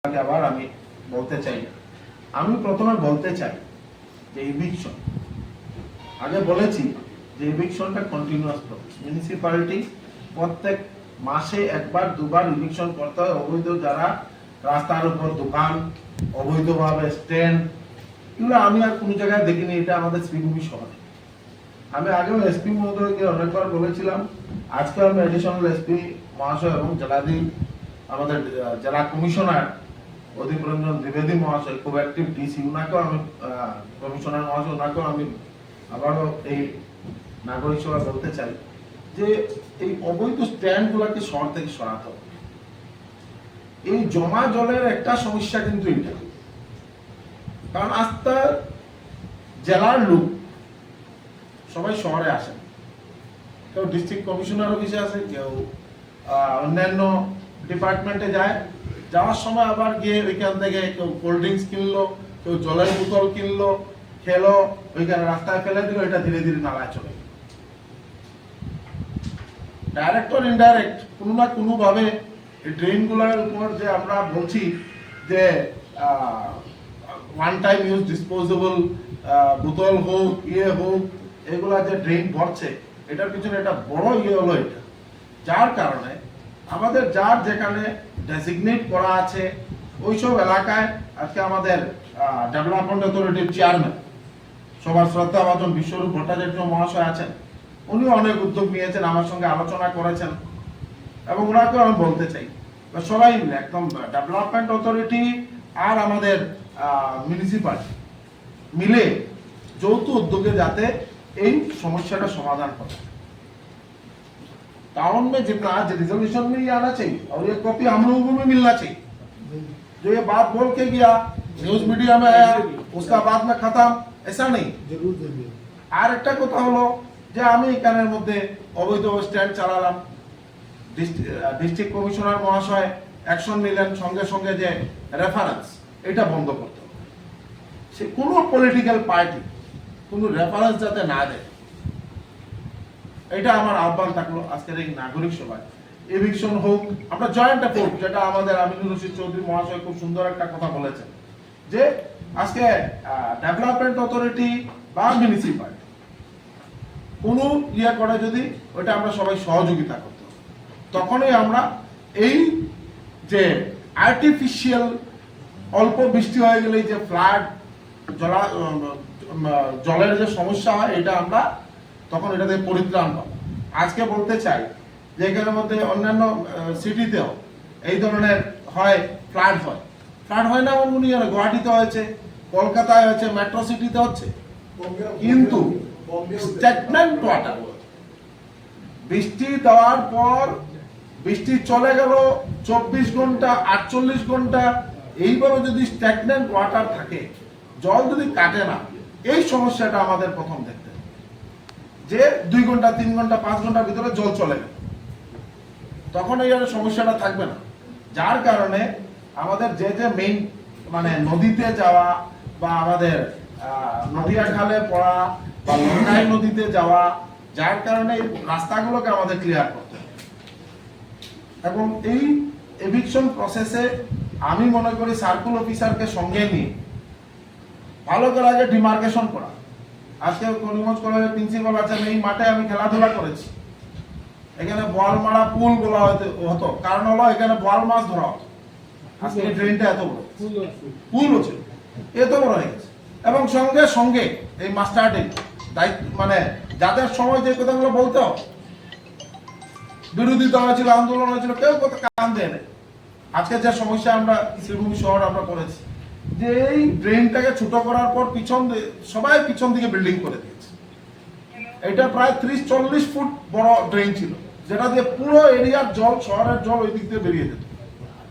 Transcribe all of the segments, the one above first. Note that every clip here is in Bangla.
আবার আমি বলতে চাই আমি প্রথমে বলতে চাই যে ইভিকশন আগে বলেছি যে ইভিকশনটা কন্টিনিউয়াস প্রসেস মিউনিসিপ্যালিটি প্রত্যেক মাসে একবার দুবার ইভিকশন করতে হয় অবৈধ যারা রাস্তার উপর দোকান অবৈধভাবে স্ট্যান্ড এগুলো আমি আর কোনো জায়গায় দেখিনি এটা আমাদের শ্রীভূমি শহরে আমি আগেও এসপি মহোদয়কে অনেকবার বলেছিলাম আজকে আমি এডিশনাল এসপি মহাশয় এবং জেলাধীশ আমাদের জেলা কমিশনার অদীপ রঞ্জন দ্বিবেদী মহাশয় খুব অ্যাক্টিভ ডিসি উনাকেও আমি কমিশনার মহাশয় উনাকেও আমি আবারও এই নাগরিক সভা বলতে চাই যে এই অবৈধ স্ট্যান্ডগুলোকে শহর থেকে সরাতে হবে এই জমা জলের একটা সমস্যা কিন্তু এটা কারণ আজকে জেলার লোক সবাই শহরে আসেন কেউ ডিস্ট্রিক্ট কমিশনার অফিসে আসে কেউ অন্যান্য ডিপার্টমেন্টে যায় যাওয়ার সময় আবার গিয়ে ওইখান থেকে কেউ কোল্ড ড্রিঙ্কস কিনলো কেউ জলের বোতল কিনলো খেলো ওইখানে রাস্তায় ফেলে দিল এটা ধীরে ধীরে নালায় চলে গেল ডাইরেক্ট অর ইনডাইরেক্ট কোনো না কোনো ভাবে এই ড্রেনগুলোর উপর যে আমরা বলছি যে ওয়ান টাইম ইউজ ডিসপোজেবল বোতল হোক হোক এগুলা যে ড্রেন ভরছে এটার পিছনে একটা বড় হলো এটা যার কারণে আমাদের যার যেখানে ডেজিগনেট করা আছে ওইসব এলাকায় আজকে আমাদের ডেভেলপমেন্ট অথরিটির চেয়ারম্যান সবার শ্রদ্ধাভাজন বিশ্বরূপ ভট্টাচার্য মহাশয় আছেন উনি অনেক উদ্যোগ নিয়েছেন আমার সঙ্গে আলোচনা করেছেন এবং ওনাকেও আমি বলতে চাই সবাই মিলে একদম ডেভেলপমেন্ট অথরিটি আর আমাদের মিউনিসিপালিটি মিলে যৌথ উদ্যোগে যাতে এই সমस्या समाधान हो टाउन में जितना आज रिजोल्यूशन में ये आना चाहिए और ये कॉपी हम लोगों को भी मिलना चाहिए जो ये बात बोल के गया न्यूज मीडिया में आया उसका बाद में खत्म ऐसा नहीं जरूर देंगे আর একটা কথা হলো যে আমি এখানের মধ্যে অবৈধ স্ট্যান্ড চালালাম ডিস্ট্রিক্ট কমিশনার মহাশয় অ্যাকশন নিলেন সঙ্গে সঙ্গে যে রেফারেন্স এটা বন্ধ করতে হবে সে কোনো পলিটিক্যাল পার্টি কোনো রেফারেন্স যাতে না দেয় এটা আমার আহ্বান থাকলো আজকের এই নাগরিক সভায় এভিকশন হোক আমরা জয়েন্ট অ্যাপ্রোচ যেটা আমাদের আমিনুর রশিদ চৌধুরী মহাশয় খুব সুন্দর একটা কথা বলেছেন যে আজকে ডেভেলপমেন্ট অথরিটি বা মিউনিসিপালিটি কোনো ইয়ে করে যদি ওটা আমরা সবাই সহযোগিতা করতে হবে তখনই আমরা এই যে আর্টিফিশিয়াল অল্প বৃষ্টি হয়ে গেলেই যে ফ্লাড জলের যে সমস্যা হয় এটা আমরা তখন এটা থেকে পরিত্রাণ পাবো আজকে বলতে চাই যে এখানের মধ্যে অন্যান্য সিটিতেও এই ধরনের হয় ফ্লাড হয় না এমন গুয়াহাটিতে হয়েছে কলকাতায় হয়েছে মেট্রো সিটিতে হচ্ছে কিন্তু স্ট্যাগন্যান্ট ওয়াটার বৃষ্টি দেওয়ার পর বৃষ্টি চলে গেল 24 ঘন্টা 48 ঘন্টা এইভাবে যদি স্ট্যাগন্যান্ট ওয়াটার থাকে জল যদি কাটে না এই সমস্যাটা আমাদের প্রথম দেখতে যে 2 ঘন্টা 3 ঘন্টা 5 ঘন্টার ভিতরে জল চলে গেল তখন এই সমস্যাটা থাকবে না যার কারণে আমাদের যে যে মেইন মানে নদীতে যাওয়া বা আমাদের নদিয়া খালে পড়া বা লঙ্কাই নদীতে যাওয়া যার কারণে এই রাস্তাগুলোকে আমাদের ক্লিয়ার করতে হবে এবং এই এভিকশন প্রসেসে আমি মনে করি সার্কুল অফিসারকে সঙ্গে নিয়ে ভালো করে আগে ডিমার্কেশন করা আজকে করিমগঞ্জ কলেজের প্রিন্সিপাল আছেন এই মাঠে আমি খেলাধুলা করেছি এখানে বল মারা পুল বলা হতো কারণ হলো এখানে বল মাছ ধরা হতো আজকে ট্রেনটা এত বড় পুল হচ্ছে এত বড় হয়ে গেছে এবং সঙ্গে সঙ্গে এই মাস্টারটি দায়িত্ব মানে যাদের সময় যে কথাগুলো বলতে হবে বিরোধিতা হয়েছিল আন্দোলন হয়েছিল কেউ কথা কান দেয় না আজকে যে সমস্যা আমরা শ্রীভূমি শহর আমরা করেছি যে এই ড্রেনটাকে ছোট করার পর সবাই পিছন দিকে বিল্ডিং করে দিয়েছে এটা প্রায় 30-40 ফুট বড় ড্রেন ছিল যেটা দিয়ে পুরো এরিয়ার জল শহরের জল ওই দিক দিয়ে বেরিয়ে যেত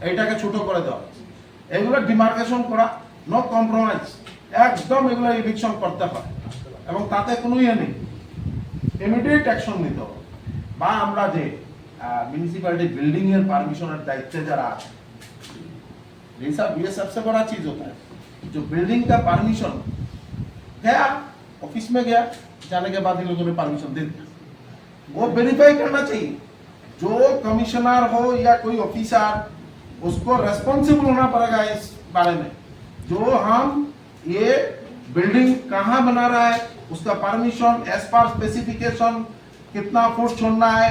এইটাকে ছোট করে দেওয়া হয়েছে এগুলো ডিমার্কেশন করা নো কম্প্রোমাইজ একদম এগুলো ইভিকশন করতে হয় এবং তাতে কোনো ইয়ে নেই ইমিডিয়েট অ্যাকশন নিতে হবে বা আমরা যে म्यूनिसिपैलिटी बिल्डिंग एयर परमिशन दायित्व जरा আছে ये सबसे बड़ा चीज होता है जो बिल्डिंग का परमिशन गया ऑफिस में गया जाने के बाद इन लोगों ने परमिशन दे दिया वो वेरीफाई करना चाहिए जो कमिश्नर हो या कोई ऑफिसर उसको रेस्पॉन्सिबल होना पड़ेगा इस बारे में। जो हम ये बिल्डिंग कहाँ बना रहा है, उसका परमिशन एज पर स्पेसिफिकेशन, कितना फुट छोड़ना है,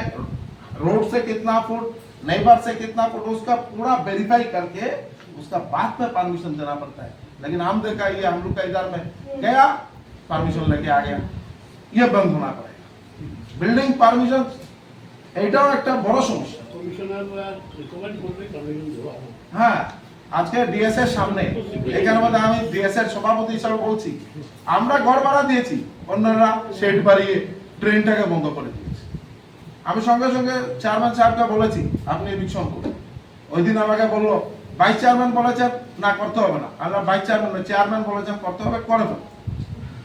रोड से कितना फुट, नेबर से कितना फुट, उसका पूरा वेरीफाई करके उसका बाद में परमिशन देना पड़ता है। लेकिन हम देखा ये हम लोग का इधर में गया, परमिशन लेके आ गया, ये बंद होना पड़ेगा। बिल्डिंग परमिशन এটাও একটা বড় সমস্যা। হ্যাঁ, আজকে ডিএস এর সামনে এখানে মধ্যে আমি ডিএস এর সভাপতি হিসেবে বলছি, আমরা ঘর ভাড়া দিয়েছি, অন্যরা শেড বাড়িয়ে ট্রেনটাকে বন্ধ করে দিয়েছে। আমি সঙ্গে সঙ্গে চেয়ারম্যান সাহেবকে বলেছি আপনি এভিকশন করুন। ওই দিন আমাকে বললো ভাইস চেয়ারম্যান বলেছেন না করতে হবে না, আমরা ভাইস চেয়ারম্যান চেয়ারম্যান বলেছেন করতে হবে, করে ফেল,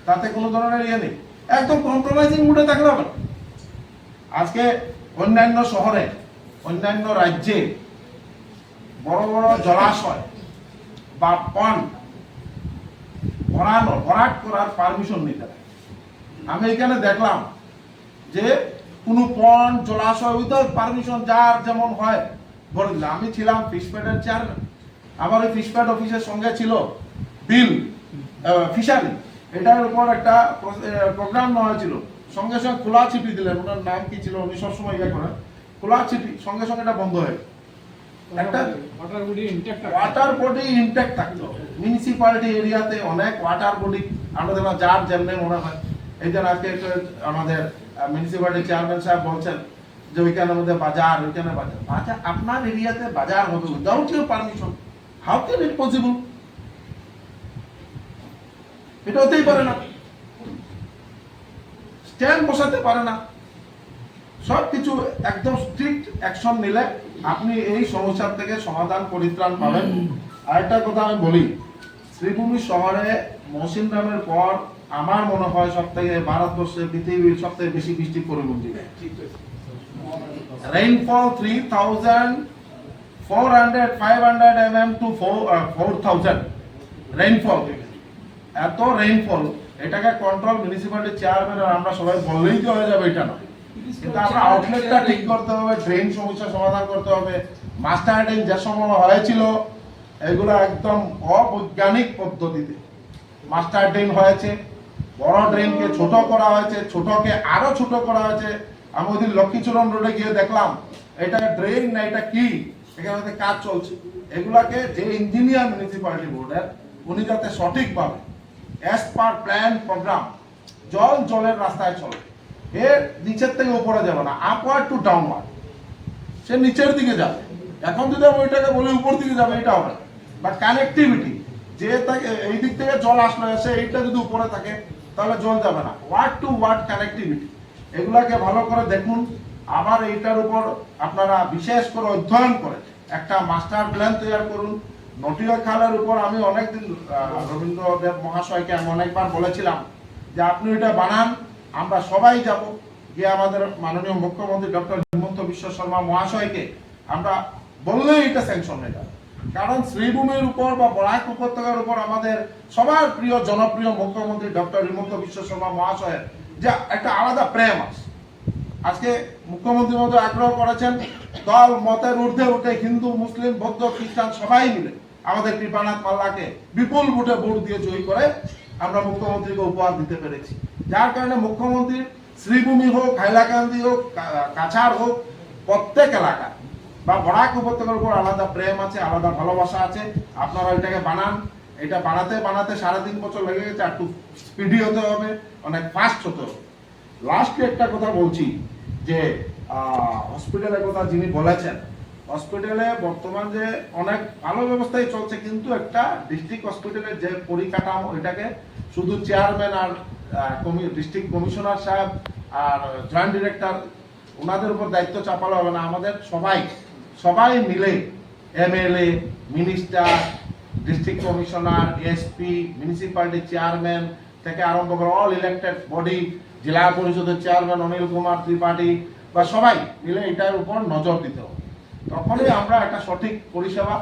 তাতে কোনো ধরনের ইয়ে নেই। একদম কম্প্রোমাইজিং মুডে থাকলে হবে না। আজকে অন্যান্য শহরে অন্যান্য রাজ্যে বড় বড় জলাশয় বা পন্ড ভরাট করার পারমিশন নিতে হয়। আমি এখানে দেখলাম যে কোনো পন্ড জলাশয় উইদাউট পারমিশন যার যেমন হয় ভরে দিল। আমি ছিলাম ফিশপ্যাডের চেয়ারম্যান, আমার ওই ফিশপ্যাড অফিসের সঙ্গে ছিল বিল ফিশারি, এটার উপর একটা প্রোগ্রাম নেওয়া হয়েছিল। সঙ্গে সঙ্গে খোলা চিঠি দিলেন, ওনার নাম কি ছিল উনি সবসময় ইয়ে করেন, খোলা চিঠি, সঙ্গে সঙ্গে এটা বন্ধ হয়ে একটা ওয়াটার বডি ইনট্যাক্ট থাকতো। মিউনিসিপ্যালিটি এরিয়াতে অনেক ওয়াটার বডি আমাদের যার যেমনি মনে হয়। এই জন্য আজকে আমাদের মিউনিসিপ্যালিটি চেয়ারম্যান সাহেব বলছেন যে ওইখানে মধ্যে বাজার, ওইখানে বাজার, বাজার আপনার এরিয়াতে বাজার হবে without your permission, how can it possible? এটা হতেই পারে না, স্ট্যান্ড বসাতে পারে না। সবকিছু একদম স্ট্রিক্ট অ্যাকশন নিলে আপনি এই সমস্যার থেকে সমাধান পরিত্রাণ পাবেন। আরেকটা কথা আমি বলি, শ্রীভূমি শহরে মহসিন নামের পর আমার মনে হয় সব থেকে ভারতবর্ষের পৃথিবীর সব থেকে বেশি বৃষ্টি পরিবর্তী। Rainfall 3,400-500 mm to 4,000 rainfall. এত রেইনফল, এটাকে কন্ট্রোল মিউনিসিপ্যালিটি চেয়ারম্যান আর আমরা সবাই বললেই তো হয়ে যাবে, এটা নয়। কিন্তু আমরা আউটলেটটা ঠিক করতে হবে, ড্রেন সমস্যা সমাধান করতে হবে। মাস্টার ড্রেন যে সময় হয়েছিল এগুলো একদম অবৈজ্ঞানিক পদ্ধতিতে মাস্টার ড্রেন হয়েছে, বড় ড্রেনকে ছোট করা হয়েছে, ছোটকে আরো ছোট করা হয়েছে। আমি ওই দিন লক্ষ্মীচরণ রোডে গিয়ে দেখলাম এটা ড্রেন না এটা কি, এখানে কাজ চলছে। এগুলাকে যে ইঞ্জিনিয়ার মিউনিসিপ্যালিটি বোর্ডের, উনি যাতে সঠিকভাবে অ্যাজ পার প্ল্যান প্রোগ্রাম জলের রাস্তায় চলে, এর নিচের থেকে উপরে যাবে না, আপওয়ার্ড টু ডাউনওয়ার্ড, সে নিচের দিকে যাবে। এখন যদি আমি ওইটাকে বলি উপর দিকে যাবে, এটা হবে না। বা কানেক্টিভিটি, যে এই দিক থেকে জল আসলো এসে এইটা যদি উপরে থাকে তাহলে জল যাবে না। ওয়ার্ড টু ওয়ার্ড কানেক্টিভিটি, এগুলাকে ভালো করে দেখুন। আবার এইটার উপর আপনারা বিশেষ করে অধ্যয়ন করে একটা মাস্টার প্ল্যান তৈরি করুন। নটিয়া খালের উপর আমি অনেকদিন রবীন্দ্রদেব মহাশয়কে আমি অনেকবার বলেছিলাম যে আপনি এটা বানান, আমরা সবাই যাব গিয়ে আমাদের মাননীয় মুখ্যমন্ত্রী ডক্টর হিমন্ত বিশ্ব শর্মা মহাশয়কে আমরা বললেই এটা স্যাংশন হয়ে যাবে। কারণ শ্রীভূমির উপর বা বরাক উপত্যকার উপর আমাদের সবার প্রিয় জনপ্রিয় মুখ্যমন্ত্রী ডক্টর হিমন্ত বিশ্ব শর্মা মহাশয়ের যে একটা আলাদা প্রেম আছে। আজকে মুখ্যমন্ত্রী মতো আগ্রহ করেছেন, দল মতের ঊর্ধ্বে উঠে হিন্দু, মুসলিম, বৌদ্ধ, খ্রিস্টান সবাই মিলে আমাদের কৃপানাথ মাল্লাকে বিপুল ভোটে ভোট দিয়ে জয়ী করে আমরা মুখ্যমন্ত্রীকে উপহার দিতে পেরেছি। যার কারণে মুখ্যমন্ত্রীর শ্রীভূমি হোক, হাইলাকান্দি হোক, কাছাড় হোক, প্রত্যেক এলাকা বা বরাক উপত্যকার উপর আলাদা প্রেম আছে, আলাদা ভালোবাসা আছে। আপনারা এটাকে বানান। এটা বানাতে বানাতে 3.5 বছর লেগে গেছে। একটু স্পিডি হতে হবে, অনেক ফাস্ট হতে হবে। লাস্টে একটা কথা বলছি যে হসপিটালের কথা যিনি বলেছেন, হসপিটালে বর্তমান যে অনেক ভালো ব্যবস্থাই চলছে, কিন্তু একটা ডিস্ট্রিক্ট হসপিটালের যে পরিকাঠামো, এটাকে শুধু চেয়ারম্যান আর ডিস্ট্রিক্ট কমিশনার সাহেব আর জয়েন্ট ডিরেক্টর ওনাদের উপর দায়িত্ব চাপানো হবে না। আমাদের সবাই মিলে MLA, minister, district commissioner, SP, municipality chairman থেকে আরম্ভ করে অল ইলেক্টেড বডি, জেলা পরিষদের চেয়ারম্যান অনিল কুমার ত্রিপাঠী বা সবাই মিলে এটার উপর নজর দিতে হবে। তখনই আমরা একটা সঠিক পরিষেবা